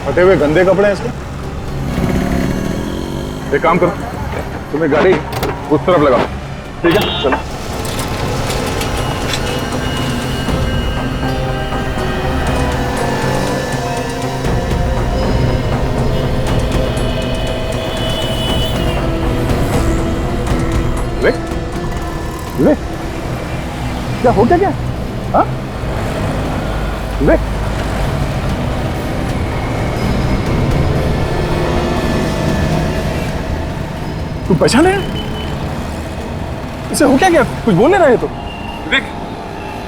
फटे हुए गंदे कपड़े हैं इसके। एक काम करो, तुम्हें गाड़ी उस तरफ लगाओ, ठीक है? चलो। विवेक, क्या हो गया? क्या हाँ विवेक? तुम पहचाने? इसे हो क्या गया? कुछ बोल नहीं रहे तुम? विवेक,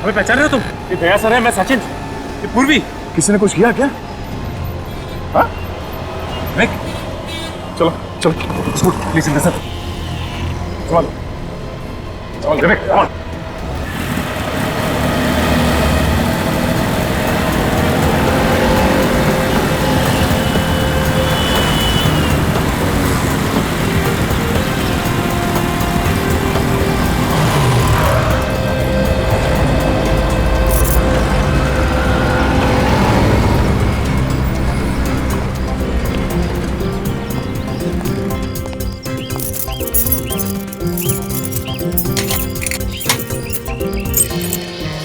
हमें पहचान रहे हो तुम? ये दया सर है, मैं सचिन, ये पूर्वी। किसी ने कुछ किया क्या? हाँ विवेक, चलो चलो, प्लीज अंदर सर। संभालो विवेक, संभाल।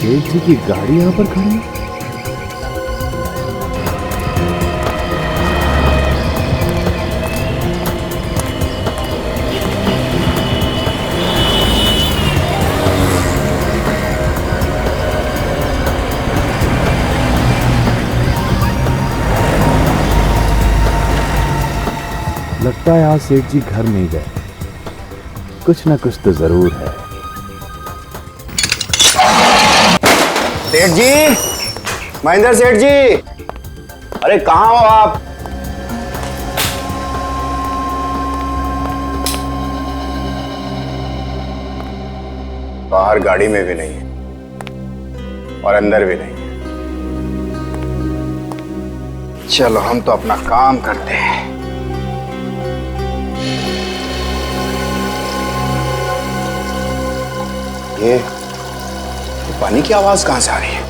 सेठ जी की गाड़ी यहां पर खड़ी है। लगता है आज सेठ जी घर नहीं गए, कुछ ना कुछ तो जरूर है। सेठ जी, महेंद्र सेठ जी, अरे कहाँ हो आप? बाहर गाड़ी में भी नहीं है और अंदर भी नहीं है। चलो हम तो अपना काम करते हैं। ये पानी की आवाज कहां से आ रही है?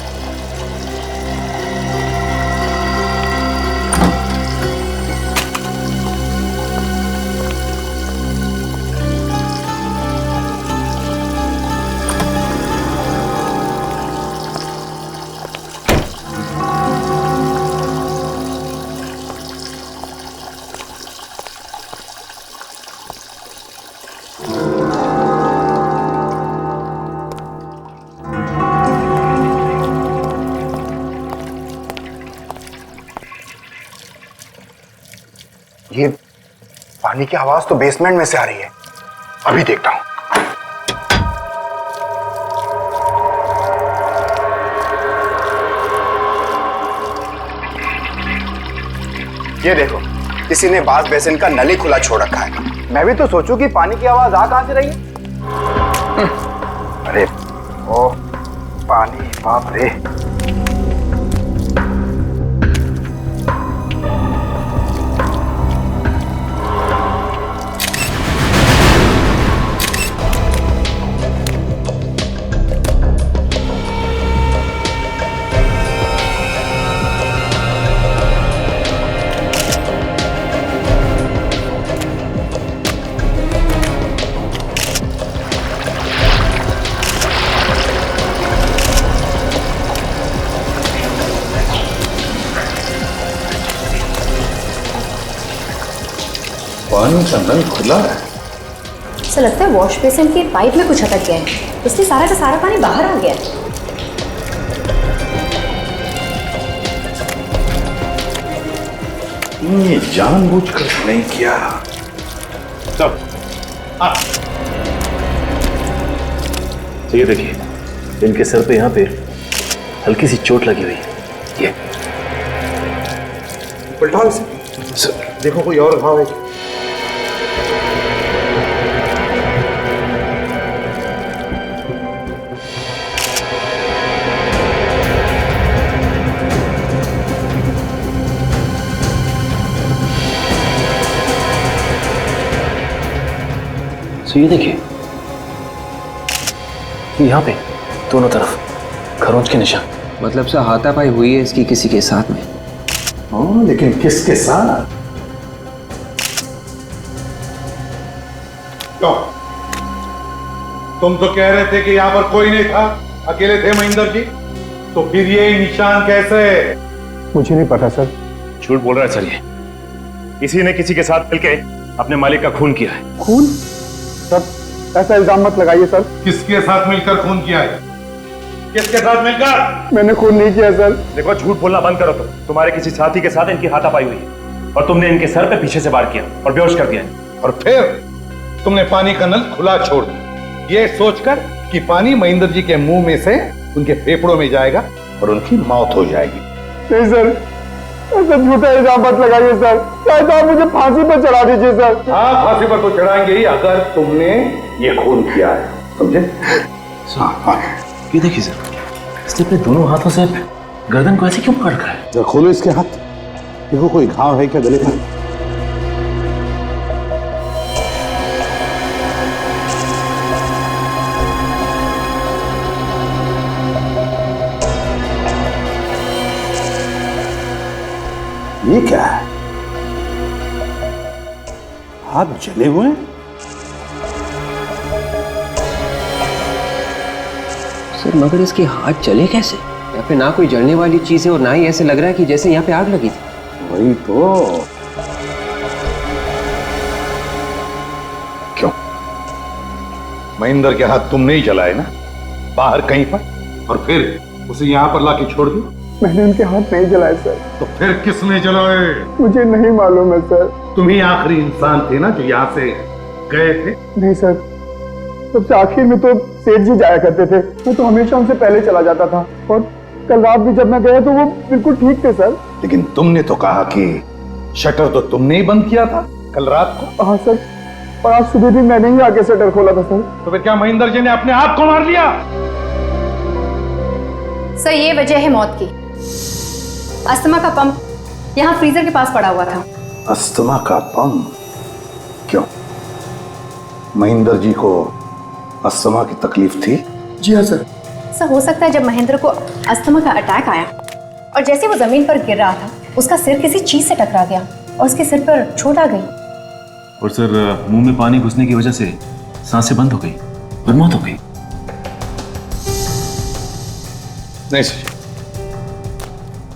ये पानी की आवाज तो बेसमेंट में से आ रही है, अभी देखता हूं। ये देखो, किसी ने बाथ बेसिन का नली खुला छोड़ रखा है। मैं भी तो सोचूं कि पानी की आवाज आ कहां से रही है। अरे ओ पानी, बाप रे। पानी का नल खुला है। ऐसा लगता है वॉश बेसिन की पाइप में कुछ अटक गया है, इसलिए सारा का सारा पानी बाहर आ गया है। ये जानबूझकर नहीं किया। सब तो ये देखिए, इनके सर पे यहाँ पे हल्की सी चोट लगी हुई है। ये पलटाओ इसे, देखो कोई और घाव है। तो ये देखिए, यहाँ पे दोनों तरफ खरोंच के निशान। मतलब से हाथापाई हुई है इसकी किसी के साथ में। लेकिन किसके साथ? तो तुम तो कह रहे थे कि यहाँ पर कोई नहीं था, अकेले थे महेंद्र जी, तो फिर ये निशान कैसे? मुझे नहीं पता सर। झूठ बोल रहा है सर, ये किसी ने किसी के साथ मिलके अपने मालिक का खून किया है। खून? सर ऐसा इल्जाम मत लगाइए सर। किसके साथ मिलकर खून किया है? किसके साथ मिलकर? मैंने खून नहीं किया सर। देखो, झूठ बोलना बंद करो। तुम्हारे किसी साथी के साथ इनकी हाथापाई हुई है और तुमने इनके सर पे पीछे से वार किया और बेहोश कर दिया। और फिर तुमने पानी का नल खुला छोड़ दिया, ये सोचकर कि पानी महेंद्र जी के मुंह में से उनके फेफड़ों में जाएगा और उनकी मौत हो जाएगी। नहीं सर, ऐसा झूठा इल्जाम मत लगाइए सर। शायद आप मुझे फांसी पर चढ़ा दीजिए सर। हाँ, फांसी पर तो चढ़ाएंगे ही अगर तुमने ये खून किया है, समझे? हाँ। ये देखिए सर, इसने अपने दोनों हाथों से गर्दन को ऐसे क्यों पकड़ रखा है? जरा खोलो इसके हाथ, देखो कोई घाव है क्या गले में? ये क्या है? हाथ जले हुए हैं? सर मगर इसके हाथ जले कैसे? यहाँ पे ना कोई जलने वाली चीज है और ना ही ऐसे लग रहा है कि जैसे यहाँ पे आग लगी थी। वही तो। क्यों? महेंद्र के हाथ तुमने ही जलाए ना, बाहर कहीं पर, और फिर उसे यहाँ पर लाके छोड़ दिया? मैंने उनके हाथ नहीं जलाए सर। तो फिर किसने जलाए? मुझे नहीं मालूम है सर। तुम ही आखिरी इंसान थे ना जो यहाँ से गए थे? नहीं सर, सबसे आखिर में तो सेठ जी जाया करते थे, मैं तो हमेशा उनसे पहले चला जाता था। और कल रात भी जब मैं गया तो वो बिल्कुल ठीक थे सर। लेकिन तुमने तो कहा कि शटर तो तुमने ही बंद किया था कल रात को। हाँ सर, और आज सुबह भी मैंने ही आके शटर खोला था सर। तो फिर क्या महेंद्र जी ने अपने आप को मार लिया? सर ये वजह है मौत की। अस्थमा का पंप यहाँ फ्रीजर के पास पड़ा हुआ था। अस्थमा का पंप? क्यों, महेंद्र जी को अस्थमा की तकलीफ थी? जी हाँ सर। सर हो सकता है जब महेंद्र को अस्थमा का अटैक आया और जैसे वो जमीन पर गिर रहा था, उसका सिर किसी चीज से टकरा गया और उसके सिर पर चोट आ गई। और सर मुंह में पानी घुसने की वजह से सांसें बंद हो गई और मौत हो गई। नहीं सर,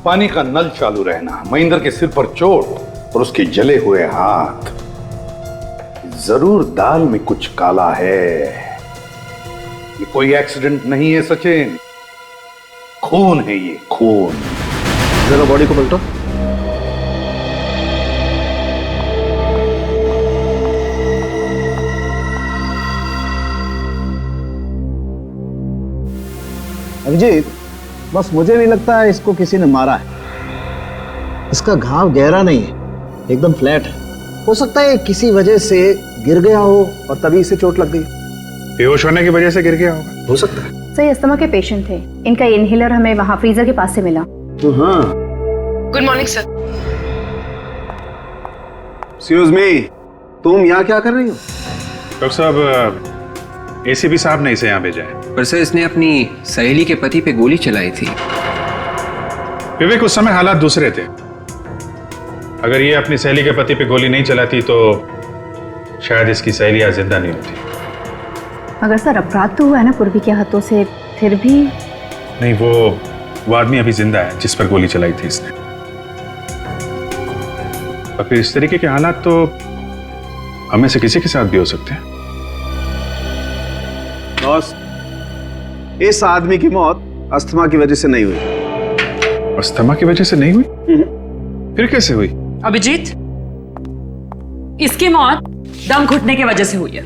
पानी का नल चालू रहना, महेंद्र के सिर पर चोट और उसके जले हुए हाथ, जरूर दाल में कुछ काला है। ये कोई एक्सीडेंट नहीं है सचिन, खून है ये, खून। जरा बॉडी को पलटो। अभिजीत, बस मुझे नहीं लगता है इसको किसी ने मारा है। इसका घाव गहरा नहीं है, एकदम फ्लैट है। हो सकता है किसी वजह से गिर गया हो और तभी इसे चोट लग गई। बेहोश होने की वजह से गिर गया होगा, हो सकता है। सर अस्थमा के पेशेंट थे, इनका इनहेलर हमें वहाँ फ्रीजर के पास से मिला। तो हाँ। Good morning sir. Excuse me, तुम यहाँ क्या कर रही हो? डॉक्टर साहब, एसीपी साहब ने इसे यहाँ भेजा है। पर सर इसने अपनी सहेली के पति पे गोली चलाई थी। विवेक, उस समय हालात दूसरे थे। अगर ये अपनी सहेली के पति पे गोली नहीं चलाती तो शायद इसकी सहेली आज जिंदा नहीं होती। मगर सर अपराध तो हुआ है ना पूर्वी के हाथों से, फिर भी। नहीं, वो आदमी अभी जिंदा है जिस पर गोली चलाई थी इसने। और फिर इस तरीके के हालात तो हमें से किसी के साथ भी हो सकते हैं। बॉस, इस आदमी की मौत अस्थमा की वजह से नहीं हुई। अस्थमा की वजह से नहीं हुई? फिर कैसे हुई? अभिजीत, इसकी मौत दम घुटने की वजह से हुई है।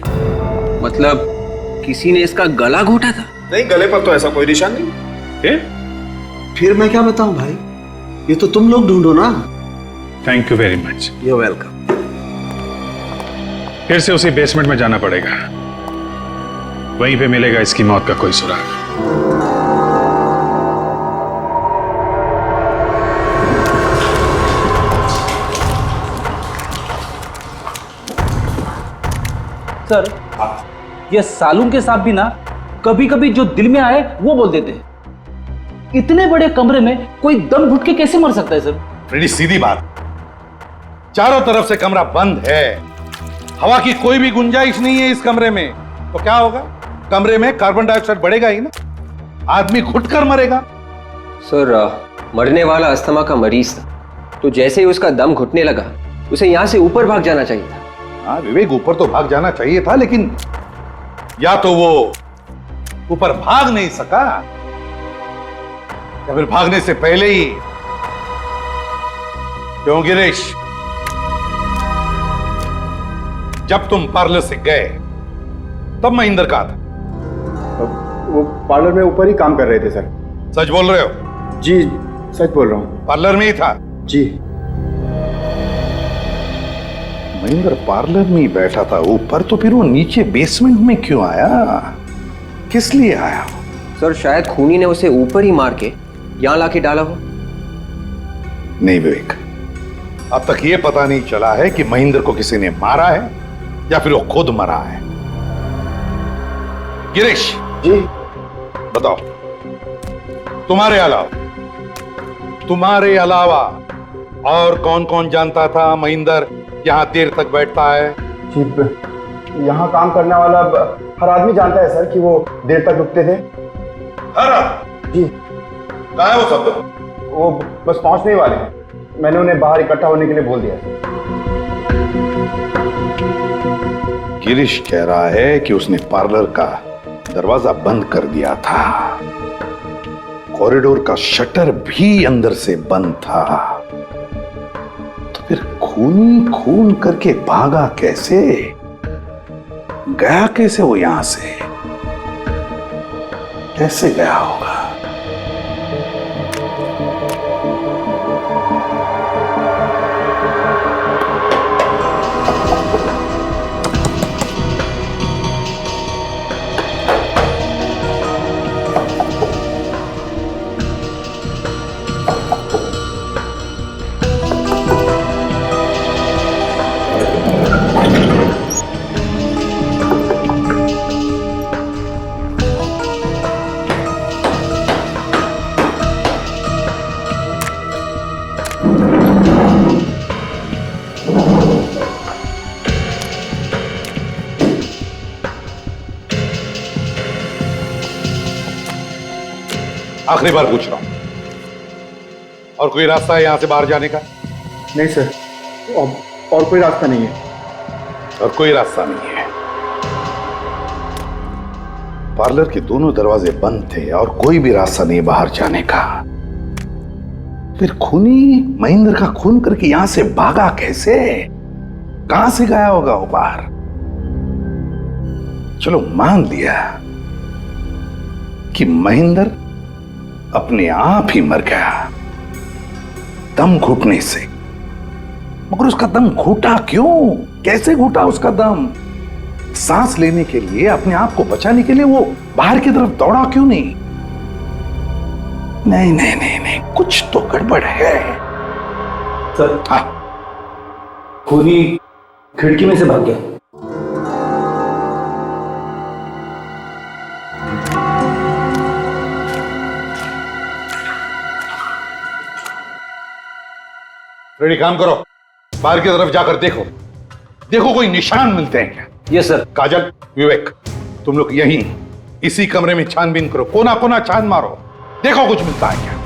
मतलब किसी ने इसका गला घोटा था? नहीं, गले पर तो ऐसा कोई निशान नहीं। फिर मैं क्या बताऊं भाई, ये तो तुम लोग ढूंढो ना। Thank you very much. You welcome. फिर से उसी बेसमेंट में जाना पड़ेगा, वहीं पे मिलेगा इसकी मौत का कोई सुराग। सर, ये सालून के साथ भी ना कभी कभी जो दिल में आए वो बोल देते हैं। इतने बड़े कमरे में कोई दम घुट के कैसे मर सकता है सर? फ्रेडी, सीधी बात, चारों तरफ से कमरा बंद है, हवा की कोई भी गुंजाइश नहीं है इस कमरे में, तो क्या होगा? कमरे में कार्बन डाइऑक्साइड बढ़ेगा ही ना, आदमी घुटकर मरेगा। सर, मरने वाला अस्थमा का मरीज था, तो जैसे ही उसका दम घुटने लगा उसे यहां से ऊपर भाग जाना चाहिए था। हाँ विवेक, ऊपर तो भाग जाना चाहिए था, लेकिन या तो वो ऊपर भाग नहीं सका या फिर भागने से पहले ही। क्यों गिरीश, जब तुम पार्लर से गए तब महेंद्र कहाँ था? वो पार्लर में ऊपर ही काम कर रहे थे सर। सच बोल रहे हो? जी सच बोल रहा हूँ। पार्लर में ही था? जी। महेंद्र पार्लर में ही बैठा था ऊपर, तो फिर वो नीचे बेसमेंट में क्यों आया? किस लिए आया? सर, शायद खूनी ने उसे ऊपर ही मार के यहां लाके डाला हो। नहीं विवेक, अब तक ये पता नहीं चला है कि महेंद्र को किसी ने मारा है या फिर वो खुद मरा है। गिरीश जी बताओ, तुम्हारे अलावा और कौन कौन जानता था महेंद्र यहां देर तक बैठता है? जी, यहाँ काम करने वाला हर आदमी जानता है सर कि वो देर तक रुकते थे। हर जी। कहाँ है वो सब लोग? वो बस पहुंचने ही वाले हैं, मैंने उन्हें बाहर इकट्ठा होने के लिए बोल दिया। गिरीश कह रहा है कि उसने पार्लर का दरवाजा बंद कर दिया था, कॉरिडोर का शटर भी अंदर से बंद था, तो फिर खूनी खून करके भागा कैसे? गया कैसे वो यहां से? कैसे गया होगा? आखिरी बार पूछ रहा हूं, और कोई रास्ता है यहां से बाहर जाने का? नहीं सर, और कोई रास्ता नहीं है। और कोई रास्ता नहीं है। पार्लर के दोनों दरवाजे बंद थे और कोई भी रास्ता नहीं बाहर जाने का। फिर खूनी महेंद्र का खून करके यहां से भागा कैसे? कहां से गया होगा वो बाहर? चलो मान लिया कि महेंद्र अपने आप ही मर गया दम घुटने से, मगर उसका दम घुटा क्यों? कैसे घुटा उसका दम? सांस लेने के लिए, अपने आप को बचाने के लिए वो बाहर की तरफ दौड़ा क्यों नहीं? नहीं नहीं नहीं नहीं, कुछ तो गड़बड़ है सर। हाँ, खूनी खिड़की में से भाग गया। रेडी, काम करो, बाहर की तरफ जाकर देखो, देखो कोई निशान मिलते हैं क्या? Yes sir. काजल, विवेक, तुम लोग यहीं इसी कमरे में छानबीन करो, कोना कोना छान मारो, देखो कुछ मिलता है क्या।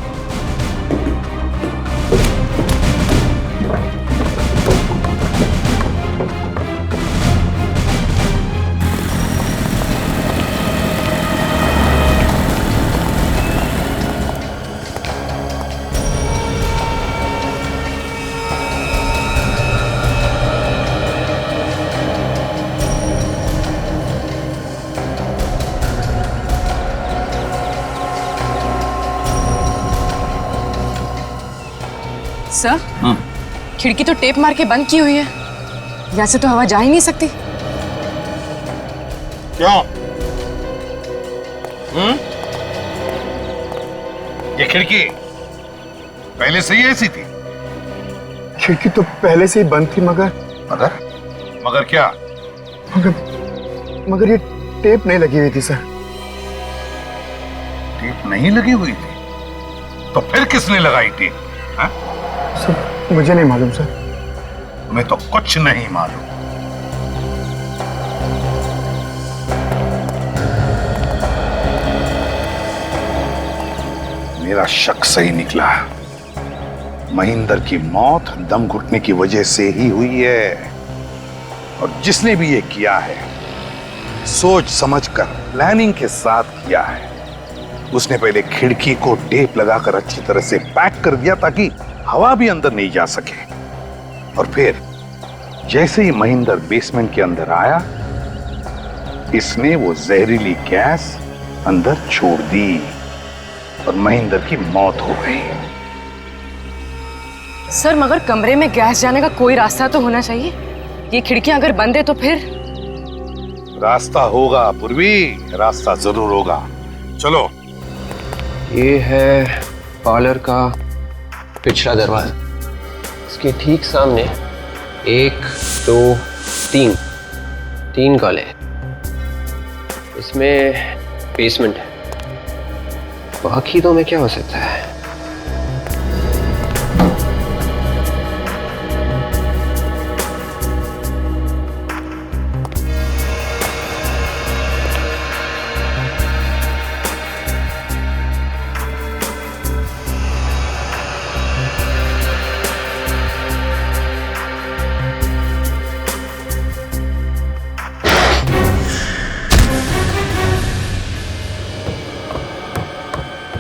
सर, खिड़की तो टेप मार के बंद की हुई है, वैसे तो हवा जा ही नहीं सकती। क्यों? ये खिड़की पहले से ही ऐसी थी? खिड़की तो पहले से ही बंद थी, मगर मगर क्या? मगर ये टेप नहीं लगी हुई थी सर। टेप नहीं लगी हुई थी? तो फिर किसने लगाई टेप? सर मुझे नहीं मालूम सर। तुम्हें तो कुछ नहीं मालूम। मेरा शक सही निकला। महेंद्र की मौत दम घुटने की वजह से ही हुई है, और जिसने भी ये किया है सोच समझकर प्लानिंग के साथ किया है। उसने पहले खिड़की को टेप लगाकर अच्छी तरह से पैक कर दिया ताकि हवा भी अंदर नहीं जा सके, और फिर जैसे ही महेंद्र बेसमेंट के अंदर आया, इसने वो जहरीली गैस अंदर छोड़ दी और महेंद्र की मौत हो गई। सर मगर कमरे में गैस जाने का कोई रास्ता तो होना चाहिए। ये खिड़कियां अगर बंद है तो फिर? रास्ता होगा पूर्वी, रास्ता जरूर होगा। चलो। ये है पार्लर का पिछला दरवाजा। इसके ठीक सामने 1 2 3 कॉल है। इसमें बेसमेंट है। बाकी दो में क्या हो सकता है?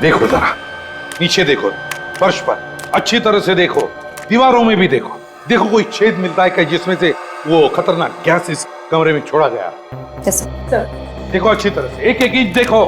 देखो जरा नीचे, देखो फर्श पर अच्छी तरह से देखो, दीवारों में भी देखो। देखो कोई छेद मिलता है क्या जिसमें से वो खतरनाक गैस इस कमरे में छोड़ा गया? देखो अच्छी तरह से, एक एक इंच देखो।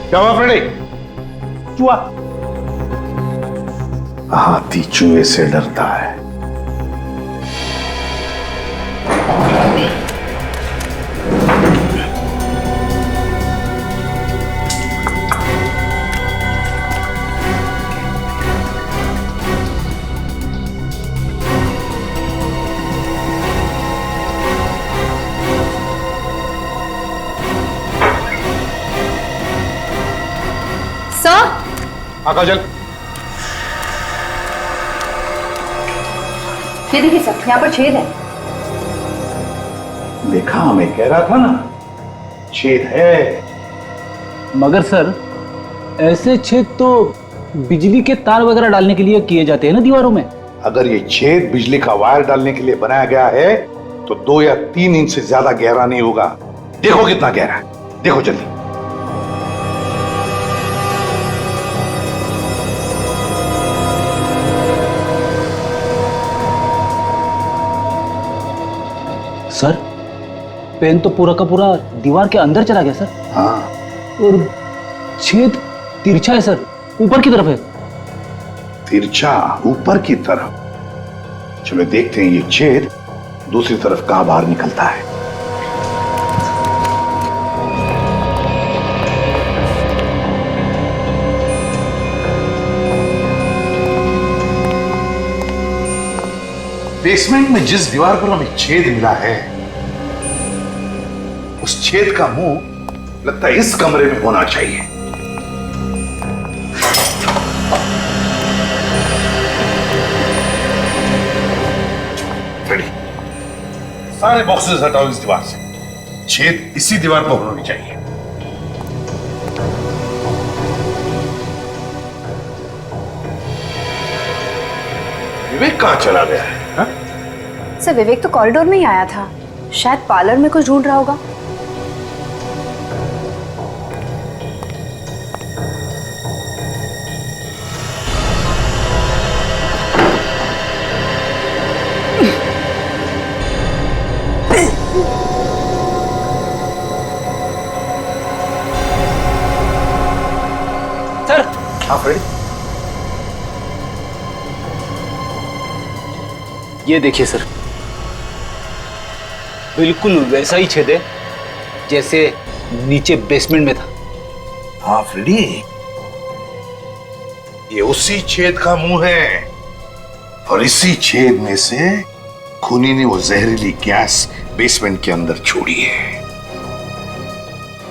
क्या हुआ फ्रेडी? चूहा। हाथी चूहे से डरता है। काजल, ये देखिए सर, यहाँ पर छेद है। देखा, मैं कह रहा था ना छेद है। मगर सर ऐसे छेद तो बिजली के तार वगैरह डालने के लिए किए जाते हैं ना दीवारों में। अगर ये छेद बिजली का वायर डालने के लिए बनाया गया है तो 2 या 3 इंच से ज्यादा गहरा नहीं होगा। देखो कितना गहरा है, देखो जल्दी। सर पेन तो पूरा का पूरा दीवार के अंदर चला गया सर। हाँ। और छेद तिरछा है सर, ऊपर की तरफ है। तिरछा ऊपर की तरफ? चलो देखते हैं ये छेद दूसरी तरफ कहां बाहर निकलता है। बेसमेंट में जिस दीवार पर हमें छेद मिला है, उस छेद का मुंह लगता है इस कमरे में होना चाहिए। रेडी, सारे बॉक्सेस हटाओ इस दीवार से। छेद इसी दीवार पर होनी चाहिए। विवेक कहां चला गया है? सर विवेक तो कॉरिडोर में ही आया था, शायद पार्लर में कुछ ढूंढ रहा होगा। हाँ फ्रेडी, ये देखिए सर, बिल्कुल वैसा ही छेद है जैसे नीचे बेसमेंट में था। हाँ फ्रेडी, ये उसी छेद का मुंह है और इसी छेद में से खूनी ने वो जहरीली गैस बेसमेंट के अंदर छोड़ी है।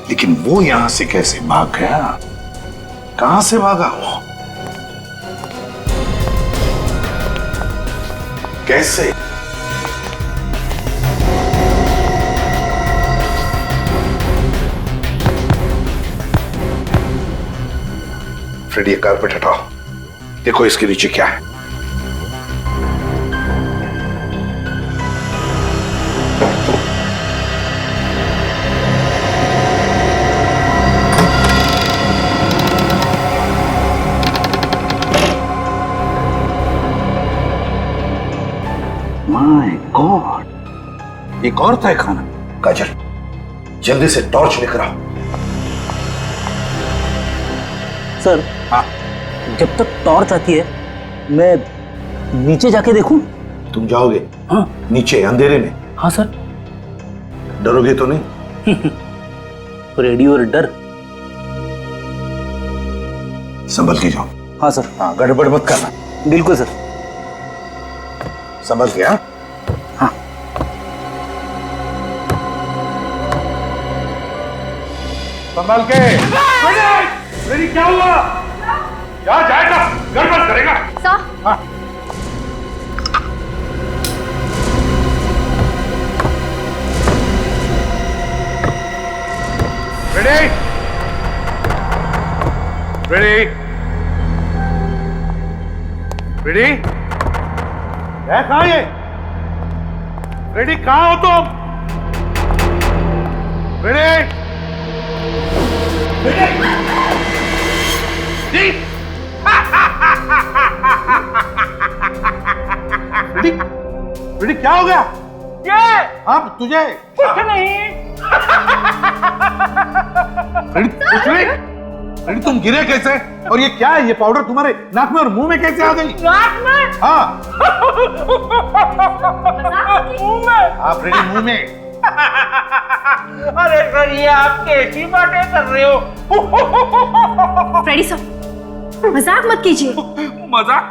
लेकिन वो यहां से कैसे भाग गया? कहां से भागा वो? कैसे? फ्रेडी, कारपेट हटाओ, देखो इसके नीचे क्या है। माय गॉड, एक और था खाना। काजल, जल्दी से टॉर्च लेकर आओ। सर, हाँ, जब तक टॉर्च आती है मैं नीचे जाके देखूं? तुम जाओगे? हाँ। नीचे अंधेरे में? हाँ सर। डरोगे तो नहीं? रेडियो और डर। संभल के जाओ। हाँ सर। हाँ, गड़बड़ मत करना। बिल्कुल सर। संभल के। हाँ हाँ। संभल के। मेरी क्या हुआ? क्या जाएगा? गड़बड़ करेगा। सर। हाँ। रेडी? रेडी? रेडी? कहाँ ये? रेडी, कहाँ हो तुम? रेडी? रेडी, क्या हो गया? आप तुझे कुछ नहीं। रेडी, कुछ नहीं? रेडी, तुम गिरे कैसे? और ये क्या है? ये पाउडर तुम्हारे नाक में और मुंह में कैसे आ गई? नाक में? हाँ। मुंह में? आप रेडी, मुंह में? अरे सर, ये आप कैसी बातें कर रहे हो? फ्रेडी सर, मजाक मत कीजिए। मजाक?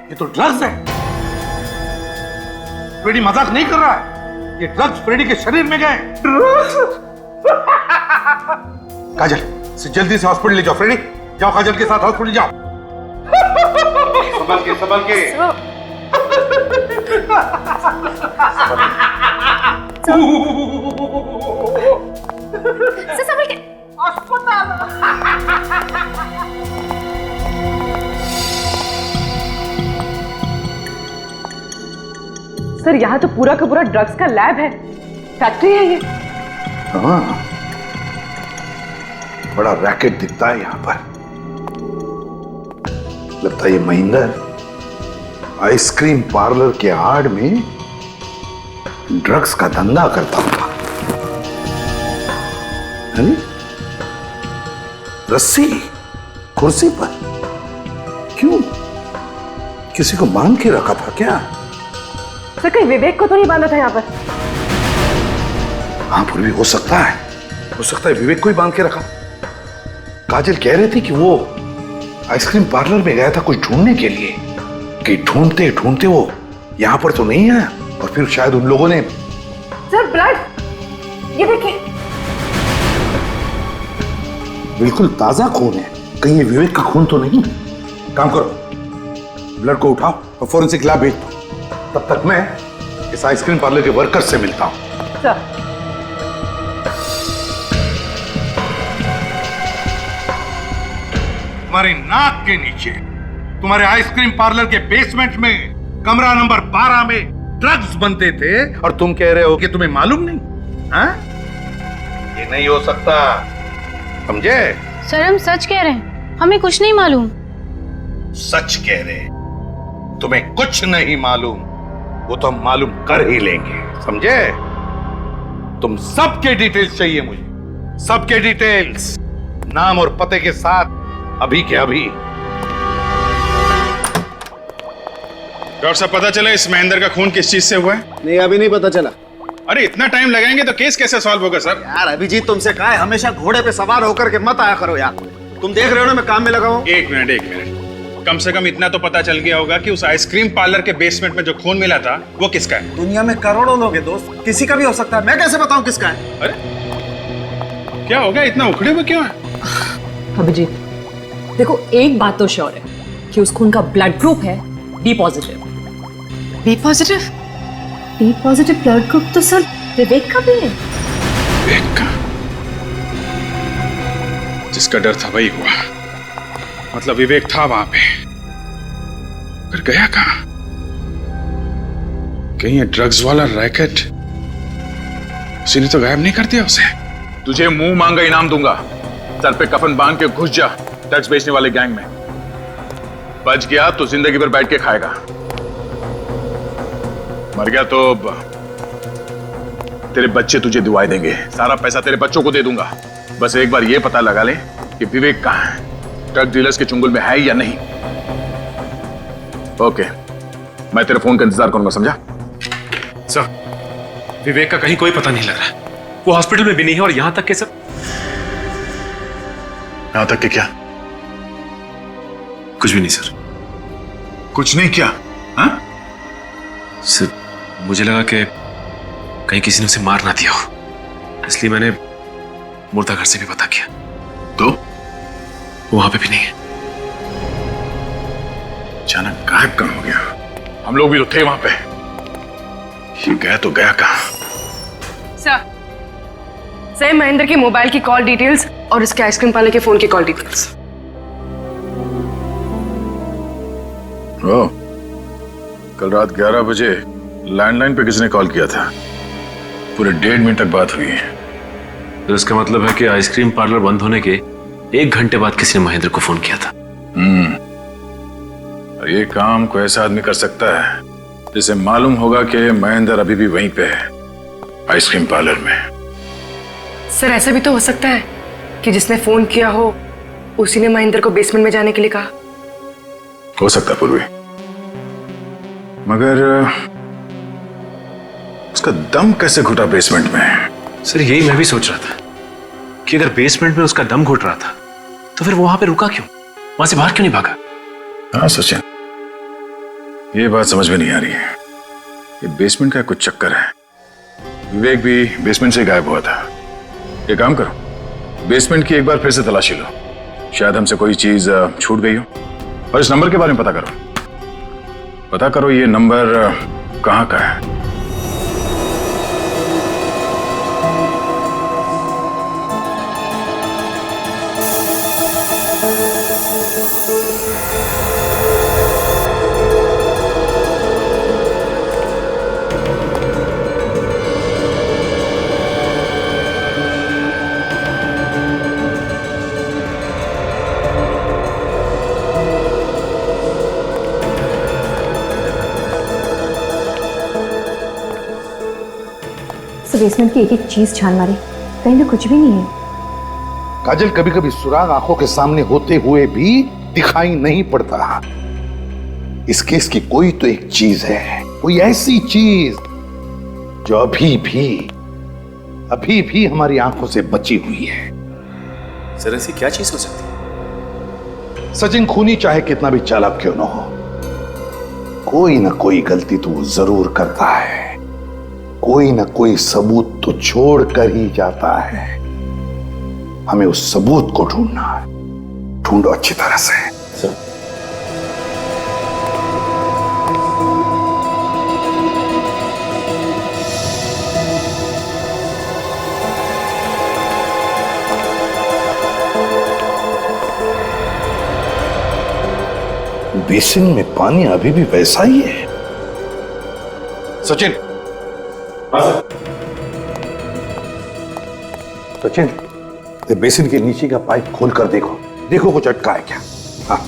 ये तो ड्रग्स है। फ्रेडी मजाक नहीं कर रहा है। ये ड्रग्स फ्रेडी के शरीर में गए। काजल, जल्दी से हॉस्पिटल ले जाओ। फ्रेडी, जाओ काजल के साथ हॉस्पिटल जाओ। संभल के, संभल के। संभल के। सर, यहाँ तो पूरा का पूरा ड्रग्स का लैब है, फैक्ट्री है ये। हाँ, बड़ा रैकेट दिखता है यहाँ पर। लगता है ये महेंद्र आइसक्रीम पार्लर के आड़ में ड्रग्स का धंधा करता होगा। रस्सी कुर्सी पर क्यों? किसी को बांध के रखा था क्या? सर, कहीं विवेक को तो नहीं बांधा था यहाँ पर? हाँ, पूर्वी हो सकता है विवेक को ही बांध के रखा। काजल कह रही थी कि वो आइसक्रीम पार्लर में गया था कुछ ढूंढने के लिए, कि ढूंढते ढूंढते वो यहां पर तो नहीं आया और फिर शायद उन लोगों ने। सर, ब्लड, ये देखिए। बिल्कुल ताजा खून है, कहीं ये विवेक का खून तो नहीं? काम करो, ब्लड को उठाओ और फोरेंसिक लैब भेज दो। तब तक मैं इस आइसक्रीम पार्लर के वर्कर से मिलता हूं। सर, तुम्हारी नाक के नीचे, तुम्हारे आइसक्रीम पार्लर के बेसमेंट में कमरा नंबर 12 में ड्रग्स बनते थे और तुम कह रहे हो कि तुम्हें मालूम नहीं? हाँ? ये नहीं हो सकता, समझे? सर, हम सच कह रहे हैं, हमें कुछ नहीं मालूम। सच कह रहे, तुम्हें कुछ नहीं मालूम, वो तो हम मालूम कर ही लेंगे, समझे? तुम सबके डिटेल्स चाहिए मुझे, सबके डिटेल्स, नाम और पते के साथ, अभी के अभी। डॉक्टर साहब, पता चला इस महेंद्र का खून किस चीज से हुआ है? नहीं, अभी नहीं पता चला। अरे इतना टाइम लगाएंगे तो केस कैसे सॉल्व होगा सर? यार अभिजीत, तुमसे कहा है हमेशा घोड़े पे सवार होकर के मत आया करो यार। तुम देख रहे हो ना मैं काम में लगा हूं। एक मिनट, कम से कम इतना तो पता चल गया होगा कि उस आइसक्रीम पार्लर के बेसमेंट में जो खून मिला था वो किसका है? दुनिया में करोड़ों लोग हैं दोस्त, किसी का भी हो सकता है, मैं कैसे बताऊं किसका है? अरे क्या हो गया, इतना उखड़े हुए क्यों है? अभिजीत देखो, एक बात तो श्योर है कि उस खून का ब्लड ग्रुप है B positive. B positive? B positive blood group तो सर विवेक का भी है। विवेक का? जिसका डर था वही हुआ। मतलब विवेक था वहां पे, पर गया कहां? कहीं ये ड्रग्स वाला रैकेट उसी ने तो गायब नहीं कर दिया उसे? तुझे मुंह मांगा इनाम दूंगा, सर पे कफन बांध के घुस जा ड्रग्स बेचने वाले गैंग में। बच गया तो जिंदगी भर बैठ के खाएगा, मर गया तो तेरे बच्चे तुझे दुआएं देंगे, सारा पैसा तेरे बच्चों को दे दूंगा। बस एक बार ये पता लगा ले कि विवेक कहां है, ड्रग डीलर्स के चुंगल में है या नहीं। ओके, मैं तेरे फोन का इंतजार करूंगा, समझा? सर, विवेक का कहीं कोई पता नहीं लग रहा, वो हॉस्पिटल में भी नहीं है, और यहां तक के सर, यहां तक के क्या? कुछ भी नहीं सर। कुछ नहीं क्या? हाँ? सर, मुझे लगा कि कहीं किसी ने उसे मार ना दिया हो, इसलिए मैंने मुर्दा घर से भी पता किया, तो वहां पे भी नहीं है। अचानक गायब कहां हो गया? हम लोग भी तो थे वहां पे, ये गया तो गया कहां? सर महेंद्र के मोबाइल की कॉल डिटेल्स और इसके आइसक्रीम पार्लर के फोन की कॉल डिटेल्स। ओ, कल रात 11 बजे लैंडलाइन पे किसने कॉल किया था? पूरे 1.5 मिनट तक बात हुई है। तो इसका मतलब है कि आइसक्रीम पार्लर बंद होने के 1 घंटे बाद किसी ने महेंद्र को फोन किया था। और ये काम कोई ऐसा आदमी कर सकता है जिसे मालूम होगा कि महेंद्र अभी भी वहीं पे है, आइसक्रीम पार्लर में। सर ऐसा भी तो हो सकता है कि जिसने फोन किया हो उसी ने महेंद्र को बेसमेंट में जाने के लिए कहा। हो सकता है पूर्वी, मगर उसका दम कैसे घुटा बेसमेंट में? सर यही मैं भी सोच रहा था कि अगर बेसमेंट में उसका दम घुट रहा था तो फिर वो वहां पे रुका क्यों, वहां से बाहर क्यों नहीं भागा? हाँ सचिन, ये बात समझ में नहीं आ रही है। ये बेसमेंट का कुछ चक्कर है। विवेक भी बेसमेंट से गायब हुआ था। ये काम करो, बेसमेंट की एक बार फिर से तलाशी लो, शायद हमसे कोई चीज छूट गई हो। और इस नंबर के बारे में पता करो ये नंबर कहां का है। बेसमेंट की एक एक चीज छान मारी, कहीं भी कुछ भी नहीं है। काजल, कभी कभी सुराग आंखों के सामने होते हुए भी दिखाई नहीं पड़ता। इस केस की कोई तो एक चीज है, कोई ऐसी चीज जो अभी भी हमारी आंखों से बची हुई है। सर ऐसी क्या चीज हो सकती है? सचिन, खूनी चाहे कितना भी चालाक क्यों ना हो, कोई ना कोई गलती तो वो जरूर करता है, कोई ना कोई सबूत तो छोड़ कर ही जाता है। हमें उस सबूत को ढूंढना है, ढूंढो अच्छी तरह से। सर बेसिन में पानी अभी भी वैसा ही है। सचिन, सचिन, बेसिन के नीचे का पाइप खोल कर देखो कुछ अटका है क्या? हाँ।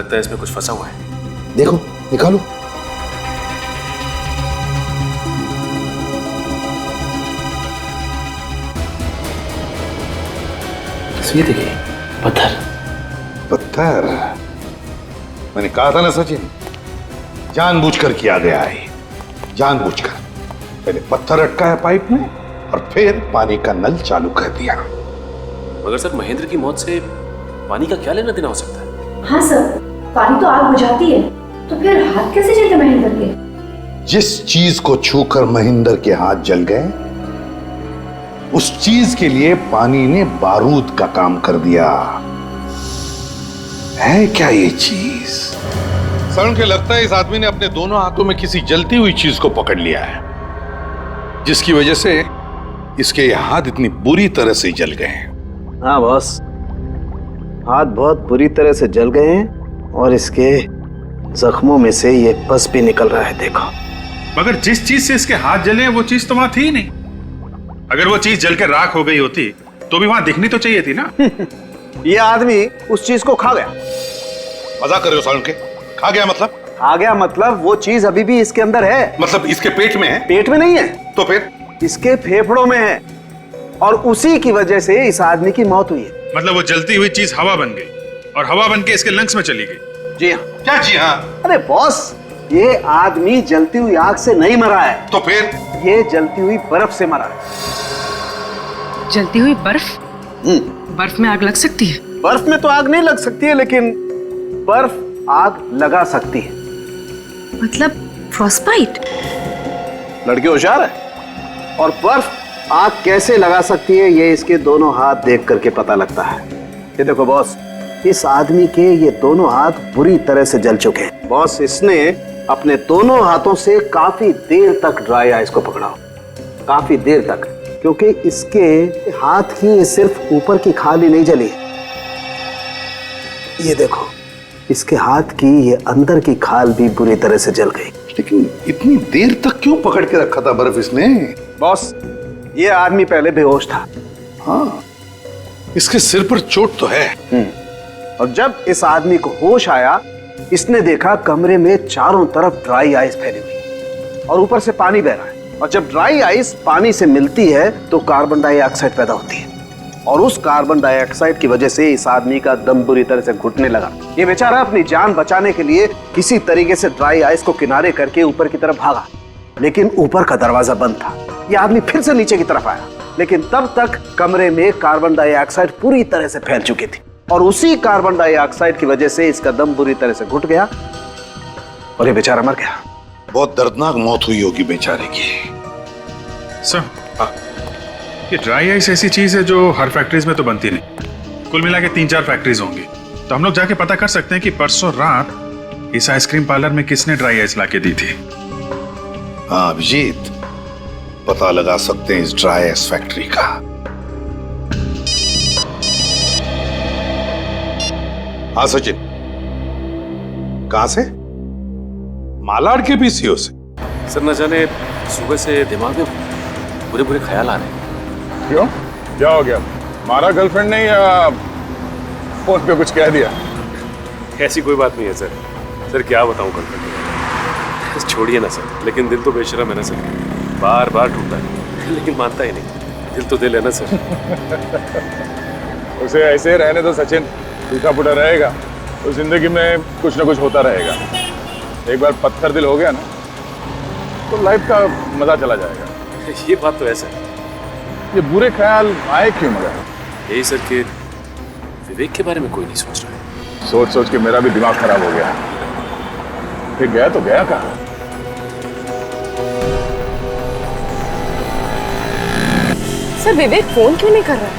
लगता है इसमें कुछ फंसा हुआ है। देखो, निकालो। ये देखिए, पत्थर। पत्थर? मैंने कहा था ना सचिन, जानबूझकर किया गया है। जानबूझकर पहले पत्थर अटकाया पाइप में और फिर पानी का नल चालू कर दिया। मगर सर, महेंद्र की मौत से पानी का क्या लेना देना हो सकता है? हाँ सर, पानी तो आग बुझाती है, तो फिर हाथ कैसे जलते महेंद्र के? जिस चीज को छूकर महेंद्र के हाथ जल गए, उस चीज के लिए पानी ने बारूद का काम कर दिया। है क्या ये चीज? सरण के लगता है इस आदमी ने अपने दोनों हाथों में किसी जलती हुई चीज को पकड़ लिया है, जिसकी वजह से इसके ये हाथ इतनी बुरी तरह से जल गए हैं। हाँ बॉस, हाथ बहुत बुरी तरह से जल गए हैं और इसके जख्मों में से ये पस भी निकल रहा है। देखो, मगर जिस चीज से इसके हाथ जले हैं वो चीज तो वहां थी ही नहीं। अगर वो चीज जल के राख हो गई होती तो भी वहां दिखनी तो चाहिए थी ना। ये आदमी उस चीज को खा गया। मजाक कर रहे हो सारुण के? खा गया मतलब? खा गया मतलब वो चीज अभी भी इसके अंदर है। मतलब इसके पेट में है? पेट में नहीं है तो फिर? इसके फेफड़ों में है, और उसी की वजह से इस आदमी की मौत हुई है। मतलब वो जलती हुई चीज हवा बन गई और हवा बन के इसके लंग्स में चली गई। जी हाँ। क्या जी हाँ? अरे बॉस, ये आदमी जलती हुई आग से नहीं मरा है। तो फिर? ये जलती हुई बर्फ से मरा है। जलती हुई बर्फ? बर्फ में आग लग सकती है? बर्फ में तो आग नहीं लग सकती है, लेकिन बर्फ आग लगा सकती है। मतलब फ्रॉस्टबाइट? लड़के होशियार है। और बर्फ आग कैसे लगा सकती है ये इसके दोनों हाथ देख करके पता लगता है। ये देखो बॉस, इस आदमी के ये दोनों हाथ बुरी तरह से जल चुके हैं। बॉस, इसने अपने दोनों हाथों से काफी देर तक ड्राई आइस को पकड़ा, काफी देर तक, क्योंकि इसके हाथ की सिर्फ ऊपर की खाल ही नहीं जली। ये देखो, इसके हाथ की ये अंदर की खाल भी बुरी तरह से जल गई। लेकिन इतनी देर तक क्यों पकड़ के रखा था बर्फ इसने? बॉस, ये आदमी पहले बेहोश था। हाँ, इसके सिर पर चोट तो है। और जब इस आदमी को होश आया, इसने देखा कमरे में चारों तरफ ड्राई आइस फैली हुई और ऊपर से पानी बह रहा है। और जब ड्राई आइस पानी से मिलती है तो कार्बन डाइऑक्साइड पैदा होती है, और उस कार्बन डाइऑक्साइड की वजह से इस आदमी का दम बुरी तरह से घुटने लगा। ये बेचारा अपनी जान बचाने के लिए किसी तरीके से ड्राई आइस को किनारे करके ऊपर की तरफ भागा, लेकिन ऊपर का दरवाजा बंद था। ये आदमी फिर से नीचे की तरफ आया, लेकिन तब तक कमरे में कार्बन डाइऑक्साइड पूरी तरह से फैल चुकी थी, और उसी कार्बन डाइऑक्साइड की वजह से इसका दम बुरी तरह से घुट गया और ये बेचारा मर गया। बहुत दर्दनाक मौत हुई होगी बेचारे की। सर, ये ड्राई आइस ऐसी चीज है जो हर फैक्ट्रीज में तो बनती नहीं। कुल मिला के 3-4 फैक्ट्रीज होंगी। तो हम लोग जाके पता कर सकते हैं कि परसों रात इस आइसक्रीम पार्लर में किसने ड्राई आइस लाके दी थी। हाँ अभिजीत, पता लगा सकते हैं इस ड्राई आइस फैक्ट्री का। हाँ सचिन, कहां से? मालाड के पीसीओ से। सर, न जाने सुबह से दिमाग में बुरे बुरे ख्याल आ रहे हैं। क्यों? क्या हो गया? मारा गर्लफ्रेंड ने या फोन पे कुछ कह दिया? ऐसी कोई बात नहीं है सर। सर क्या बताऊं गर्लफ्रेंड, छोड़िए ना सर। लेकिन दिल तो बेशरम है ना सर, बार बार ढूंढता है लेकिन मानता ही नहीं। दिल तो दिल है ना सर। उसे ऐसे रहने दो सचिन, टूटा फूटा रहेगा तो जिंदगी में कुछ ना कुछ होता रहेगा। एक बार पत्थर दिल हो गया ना तो लाइफ का मजा चला जाएगा। ये बात तो ऐसा है। ये बुरे ख्याल आए क्यों? मगर यही सर कि विवेक के बारे में कोई नहीं सोच रहा है। सोच सोच के मेरा भी दिमाग खराब हो गया। फिर गया तो गया कहाँ? सर, विवेक फोन क्यों नहीं कर रहा है?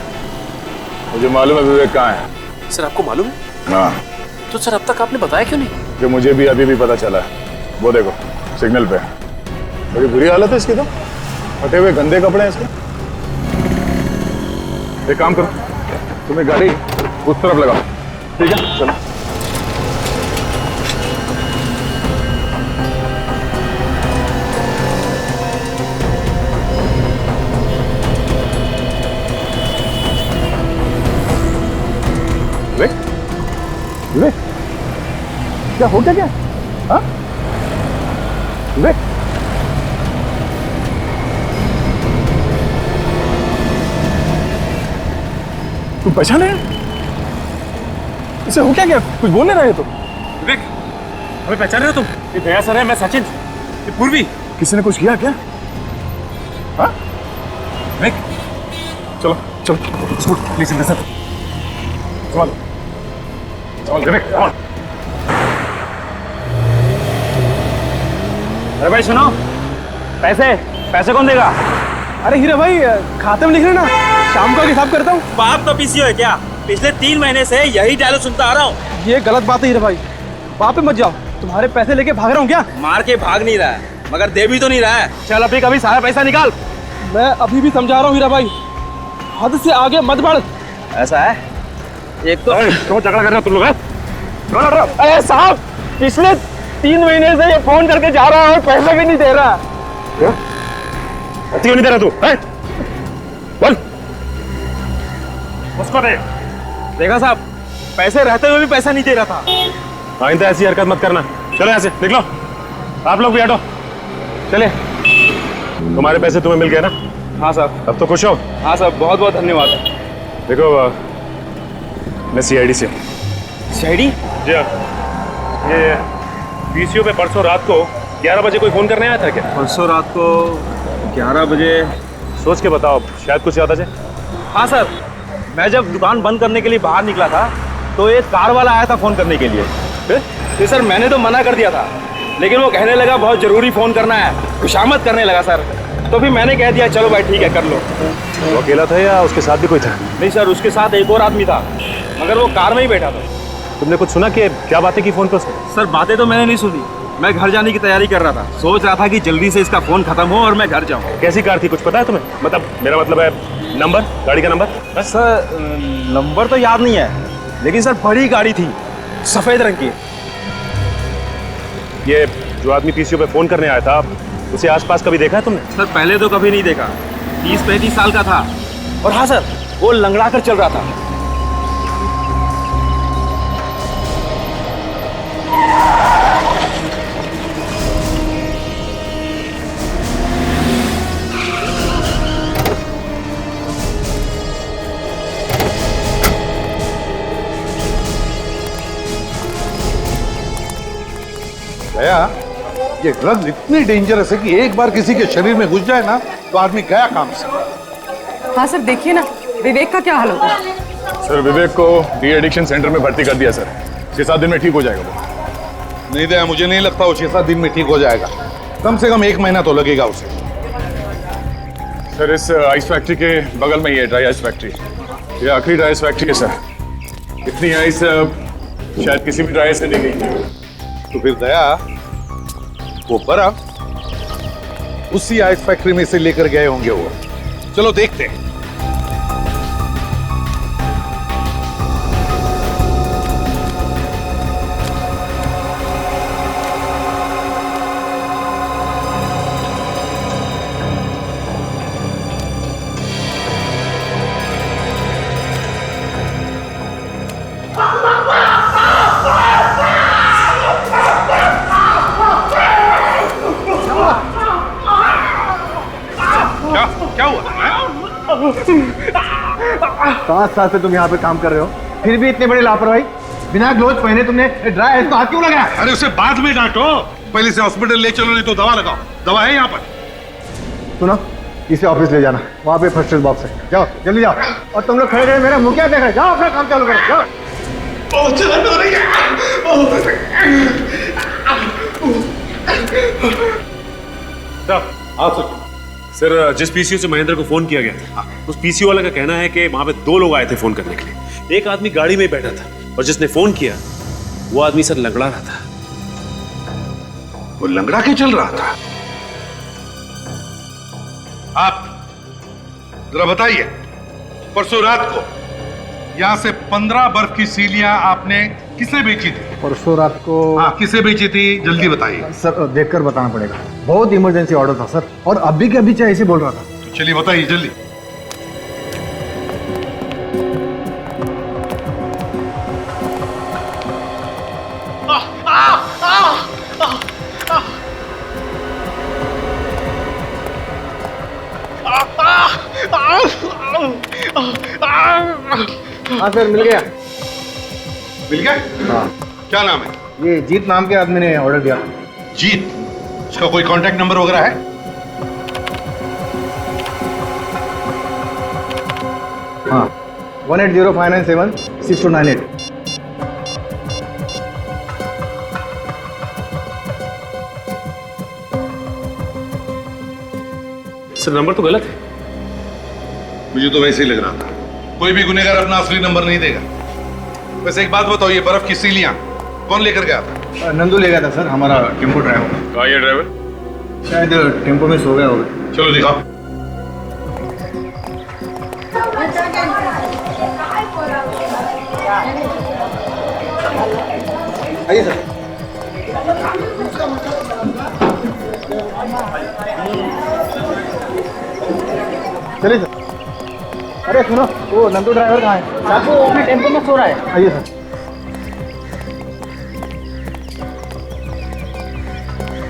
मुझे मालूम है विवेक कहाँ है। सर आपको मालूम है? हाँ। तो सर अब तक आपने बताया क्यों नहीं? जो मुझे भी अभी भी पता चला। वो देखो सिग्नल पे। बड़ी बुरी हालत है इसकी तो, फटे हुए गंदे कपड़े हैं इसके। एक काम करो, तुम्हें गाड़ी उस तरफ लगाओ, ठीक है? चलो। विवेक, विवेक, क्या हो क्या? हाँ विवेक, तुम पहचाने इसे? हो क्या? कुछ बोल नहीं रहे तुम? विवेक, हमें पहचान रहे हो तुम? ये दया सर है, मैं सचिन, ये पूर्वी। किसी ने कुछ किया क्या? हाँ विवेक, चलो चलो प्लीज सर, चलो विवेक, अरे भाई सुनो, पैसे कौन देगा? अरे हीरा भाई, खाते में लिख रहे ना, शाम को हिसाब करता हूँ। बाप तो पीसी है क्या? पिछले 3 महीने से यही डायलॉग सुनता आ रहा हूँ। ये गलत बात है हीरा भाई, वहाँ पे मत जाओ। तुम्हारे पैसे लेके भाग रहा हूँ क्या? मार के भाग नहीं रहा है, मगर दे भी तो नहीं रहा है। चल अभी कभी सारा पैसा निकाल। मैं अभी भी समझा रहा हूँ हीरा भाई, हद से आगे मत बढ़। ऐसा है? एक तो क्यों झगड़ा कर रहे हो तुम लोग? अरे साहब, पिछले 3 महीने से ये फोन करके जा रहा है और पैसे भी नहीं दे रहा। क्यों नहीं दे रहा तू? बोल, उसको दे। देखा साहब, पैसे रहते हुए भी पैसा नहीं दे रहा था। आइंदा ऐसी हरकत मत करना। चलो यहाँ से निकलो, आप लोग भी हटो। चले, तुम्हारे पैसे तुम्हें मिल गए ना? हाँ साहब। अब तो खुश हो? हाँ साहब, बहुत बहुत धन्यवाद। देखो, मैं CID से हूँ। CID? जी हाँ। ये PCO पे परसों रात को 11 बजे कोई फोन करने आया था क्या? परसों रात को 11 बजे? सोच के बताओ, शायद कुछ याद आ जाए। हाँ सर, मैं जब दुकान बंद करने के लिए बाहर निकला था तो एक कार वाला आया था फोन करने के लिए। तो सर मैंने तो मना कर दिया था, लेकिन वो कहने लगा बहुत जरूरी फोन करना है, खुशामद करने लगा सर। तो फिर मैंने कह दिया चलो भाई ठीक है कर लो। वो अकेला था या उसके साथ भी कोई था? नहीं सर, उसके साथ एक और आदमी था, मगर वो कार में ही बैठा था। तुमने कुछ सुना कि क्या बातें की फोन पे उसने? सर बातें तो मैंने नहीं सुनी, मैं घर जाने की तैयारी कर रहा था। सोच रहा था कि जल्दी से इसका फोन खत्म हो और मैं घर जाऊं। कैसी कार थी कुछ पता है तुम्हें? मतलब मेरा मतलब है नंबर, गाड़ी का नंबर। सर नंबर तो याद नहीं है, लेकिन सर बड़ी गाड़ी थी, सफेद रंग की। ये जो आदमी PCO पे फोन करने आया था, उसे आसपास कभी देखा है तुमने? सर पहले तो कभी नहीं देखा, 30-35 साल का था। और हाँ सर, वो लंगड़ा कर चल रहा था। गया, ये ड्रग्स इतनी डेंजरस है कि एक बार किसी के शरीर में घुस जाए ना तो आदमी गया काम से। हाँ सर, देखिए ना विवेक का क्या हाल होगा। सर विवेक को डी एडिक्शन सेंटर में भर्ती कर दिया सर, 6-7 दिन में ठीक हो जाएगा वो। नहीं दया, मुझे नहीं लगता वो 6-7 दिन में ठीक हो जाएगा, कम से कम 1 महीना तो लगेगा उसे। सर इस आइस फैक्ट्री के बगल में ही है ड्राई आइस फैक्ट्री, ये आखिरी ड्राई आइस फैक्ट्री है सर। इतनी आइस शायद किसी भी ड्राई आइस से नहीं गई। तो फिर दया, वो बर्फ उसी आइस फैक्ट्री में से लेकर गए होंगे वो। चलो देखते हैं। क्या हुआ? 5 साल से तुम यहाँ पे काम कर रहे हो, फिर भी इतने बड़े लापरवाही। बिना ग्लोव्स पहने तुमने ड्राई आइस को हाथ क्यों लगाया? अरे उसे बाद में डांटो, पहले से हॉस्पिटल ले चलो, नहीं तो दवा लगाओ। दवा है यहाँ पर। सुनो, इसे ऑफिस ले जाना, वहाँ पे फर्स्ट एड बॉक्स है। जाओ जल्दी जाओ। और तुम लोग खड़े खड़े मेरा मुंह क्या देख रहे? जाओ अपना काम चालू करो, जाओ। सर जिस PCO से महेंद्र को फोन किया गया था, उस PCO वाले का कहना है कि वहां पे 2 लोग आए थे फोन करने के लिए। एक आदमी गाड़ी में ही बैठा था और जिसने फोन किया वो आदमी सर लंगड़ा रहा था। वो लंगड़ा के चल रहा था? आप जरा बताइए, परसों रात को यहाँ से 15 बर्फ की सीलियां आपने किसे बेची थी? परसों रात को? हाँ, किसे बेची थी, जल्दी बताइए। सर देखकर बताना पड़ेगा, बहुत इमरजेंसी ऑर्डर था सर, और अभी के अभी चाहे ऐसे बोल रहा था। तो चलिए बताइए जल्दी। हाँ सर, मिल गया। मिल गया? हाँ। क्या नाम है? ये जीत नाम के आदमी ने ऑर्डर दिया। जीत? इसका कोई कांटेक्ट नंबर वगैरह है? हाँ, 1805976298। सर नंबर तो गलत है। मुझे तो वैसे ही लग रहा था। कोई भी गुनहगार अपना असली नंबर नहीं देगा। वैसे एक बात बताओ, ये बर्फ की सीलियां कौन लेकर गया था? नंदू ले गया था सर, हमारा टेम्पो ड्राइवर। कहाँ ये ड्राइवर? शायद टेम्पो में सो गया होगा। चलो दिखाओ। आइए सर। चलिए सर। अरे सुनो, वो नंदू ड्राइवर कहाँ है? वो अपने टेम्पो में सो रहा है। आइए सर।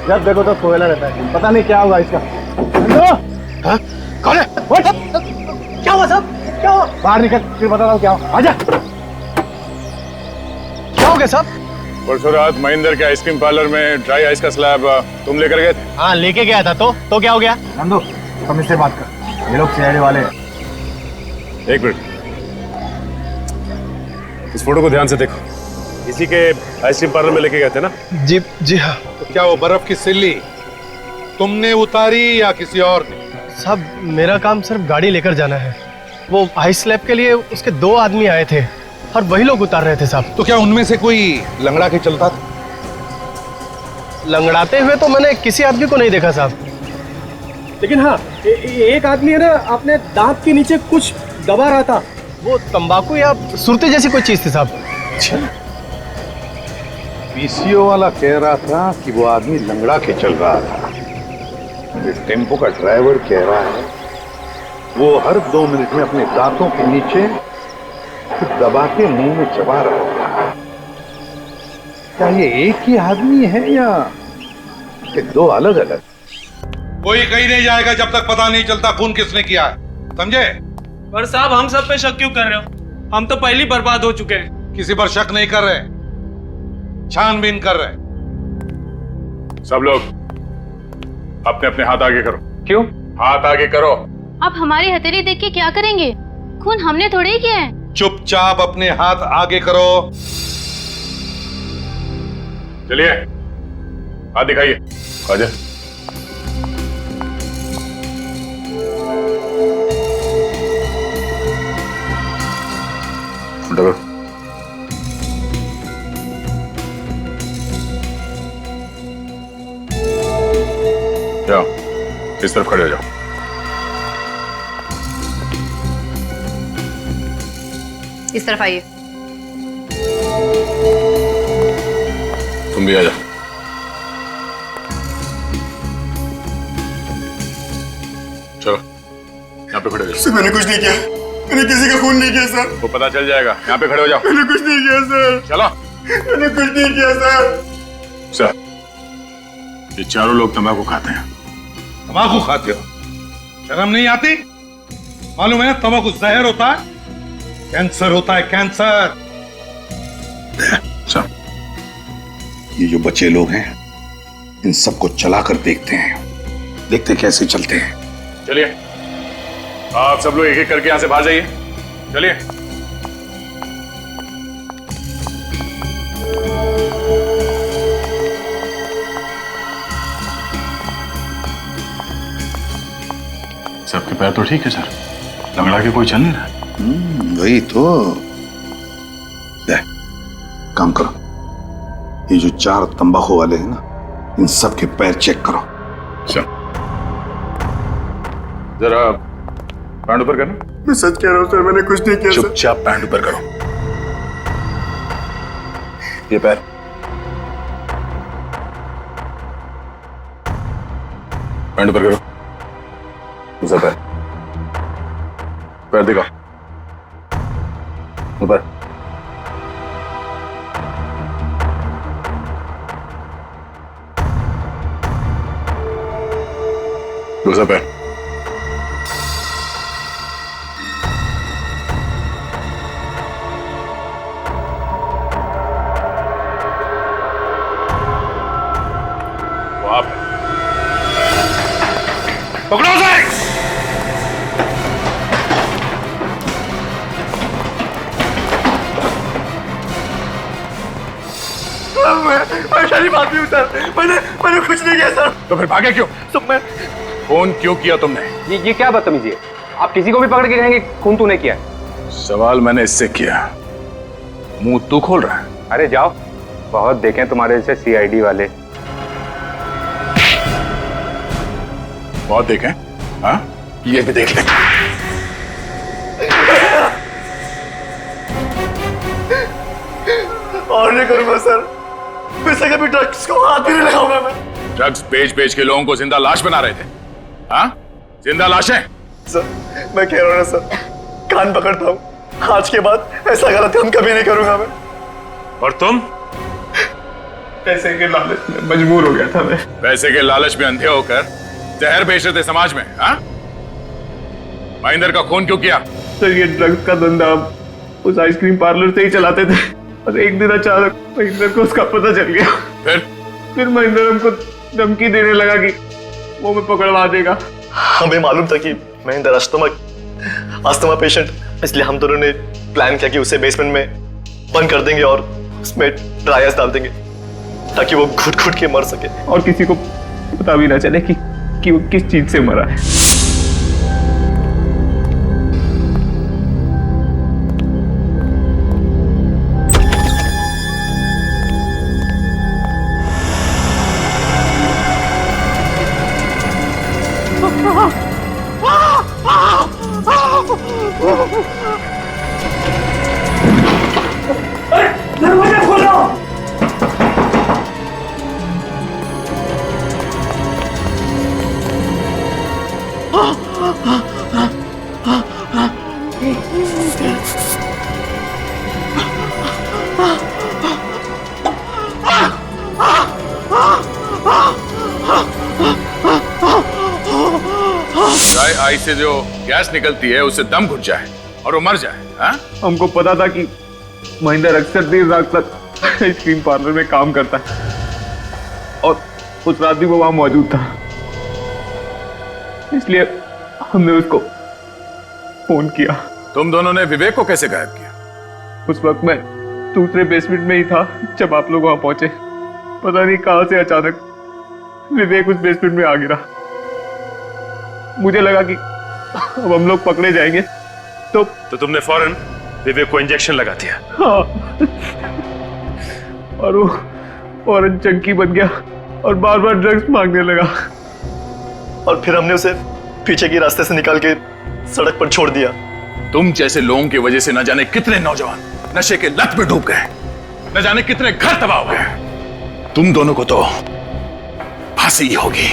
जब देखो तो सोएला रहता है, पता नहीं क्या हुआ इसका। नंदू! हाँ? कौन है? क्या हुआ साहब? क्या हुआ? बाहर निकल, फिर बता दो क्या हुआ। आजा। क्या हो गया साहब? परसों रात महेंद्र के आइसक्रीम पार्लर में ड्राई आइस का स्लैब तुम लेकर गए थे? हाँ, लेके गया था। तो क्या हो गया? नंदू, तुम इससे बात कर। ये लोग सीआईडी वाले हैं। एक मिनट, इस फोटो को ध्यान से देखो। इसी के आइसक्रीम पार्लर में लेके गए थे ना? जी हाँ। तो क्या वो बर्फ की सिल्ली तुमने उतारी या किसी और ने? साहब, मेरा काम सिर्फ गाड़ी लेकर जाना है। वो आइस स्लैब के लिए उसके 2 आदमी आए थे और वही लोग उतार रहे थे साहब। तो क्या उनमें से कोई लंगड़ा के चलता था? लंगड़ाते हुए तो मैंने किसी आदमी को नहीं देखा साहब, लेकिन हाँ, एक आदमी है ना, अपने दांत के नीचे कुछ दबा रहा था। वो तंबाकू या सुरती जैसी कोई चीज थी साहब। पीसीओ वाला कह रहा था कि वो आदमी लंगड़ा के चल रहा था। ये टेम्पो का ड्राइवर कह रहा है वो हर 2 मिनट में अपने दांतों के नीचे दबा के मुंह में चबा रहा था। क्या ये एक ही आदमी है या ये 2 अलग अलग? कोई कहीं नहीं जाएगा जब तक पता नहीं चलता खून किसने किया है, समझे? पर साहब, हम सब पे शक क्यों कर रहे हो? हम तो पहले ही बर्बाद हो चुके हैं। किसी पर शक नहीं कर रहे, छानबीन कर रहे। सब लोग अपने अपने हाथ आगे करो। क्यों? हाथ आगे करो। आप हमारी हथेली देख के क्या करेंगे? खून हमने थोड़े ही किया है। चुपचाप अपने हाथ आगे करो। चलिए, हाथ दिखाइए। आजा। डरो। जाओ, इस तरफ खड़े हो जाओ। इस तरफ आइए। तुम भी आ जाओ। चलो, यहाँ पे खड़े हो जाओ। मैंने कुछ नहीं किया, मैंने किसी का खून नहीं किया सर। वो पता चल जाएगा। यहाँ पे खड़े हो जाओ। मैंने कुछ नहीं किया सर। चलो। मैंने कुछ नहीं किया सर। सर, ये चारों लोग तंबाकू खाते हैं। तंबाकू खाते हो? शर्म नहीं आती? मालूम है तंबाकू जहर होता है, कैंसर होता है, कैंसर। सर, ये जो बच्चे लोग हैं इन सबको चला कर देखते हैं, देखते कैसे चलते हैं। चलिए, आप सब लोग एक एक करके यहां से बाहर जाइए। चलिए। सबके पैर तो ठीक है सर, लंगड़ा के कोई चल नहीं रहा। वही तो। काम करो, ये जो 4 तंबाकू वाले हैं ना, इन सब के पैर चेक करो। सर, जरा पैंट ऊपर करना। मैं सच कह रहा हूँ सर, मैंने कुछ नहीं किया। चुपचाप पैंट ऊपर करो। ये पैर। पैंट ऊपर करो। दूसरा पैर। पैर दिखाओ। ऊपर। क्लोज अप है। वो आप है। पकड़ो उसे। मैं शरीफ आदमी हूँ सर, मैंने कुछ नहीं किया सर। तो फिर भागे क्यों? तो मैं फोन क्यों किया तुमने? ये क्या बदतमीजी है? आप किसी को भी पकड़ के कहेंगे खून तूने किया है। सवाल मैंने इससे किया, मुंह तू खोल रहा है। अरे जाओ, बहुत देखें तुम्हारे जैसे सीआईडी वाले। बहुत देखें? हाँ, ये भी देख ले। और नहीं करूंगा सर, वैसे कभी ड्रग्स को हाथ भी नहीं लगाऊंगा मैं। ड्रग्स बेच के लोगों को जिंदा लाश बना रहे थे। हाँ, जिंदा लाशें। सर मैं कह रहा हूँ ना सर, कान पकड़ता हूँ, आज के बाद ऐसा गलत काम कभी नहीं करूंगा मैं। और तुम? पैसे के लालच में मजबूर हो गया था मैं। पैसे के लालच में अंधे होकर जहर बेच रहे थे समाज में। हाँ, महेंद्र का खून क्यों किया? सर ये ड्रग्स का धंधा उस आइसक्रीम पार्लर से ही चलाते थे, और एक दिन अचानक महेंद्र को उसका पता चल गया। फिर महेंद्र हमको धमकी देने लगा कि वो मैं पकड़वा देगा। हमें मालूम था कि महेंद्र अस्थमा पेशेंट, इसलिए हम दोनों ने प्लान किया कि उसे बेसमेंट में बंद कर देंगे और उसमें ड्रायर्स डाल देंगे ताकि वो घुट घुट के मर सके और किसी को पता भी ना चले कि वो किस चीज से मरा है। दरवाजा खोलो। ड्राई आई से जो गैस निकलती है उससे दम घुट जाए और वो मर जाए। हाँ? हमको पता था कि महेंद्र अक्सर देर रात तक आइसक्रीम पार्लर में काम करता है और उस रात भी वो वहां मौजूद था, इसलिए हमने उसको फोन किया। तुम दोनों ने विवेक को कैसे गायब किया? उस वक्त मैं दूसरे बेसमेंट में ही था जब आप लोग वहां पहुंचे। पता नहीं कहां से अचानक विवेक उस बेसमेंट में आ गिरा। मुझे लगा कि अब हम लोग पकड़े जाएंगे, तो तुमने फौरन विवेक को इंजेक्शन लगा दिया। हाँ। और वो फौरन चंकी बन गया और बार बार ड्रग्स मांगने लगा, और फिर हमने उसे पीछे के रास्ते से निकाल के सड़क पर छोड़ दिया। तुम जैसे लोगों की वजह से न जाने कितने नौजवान नशे के लत में डूब गए, न जाने कितने घर तबाह हो गए। तुम दोनों को तो फांसी होगी।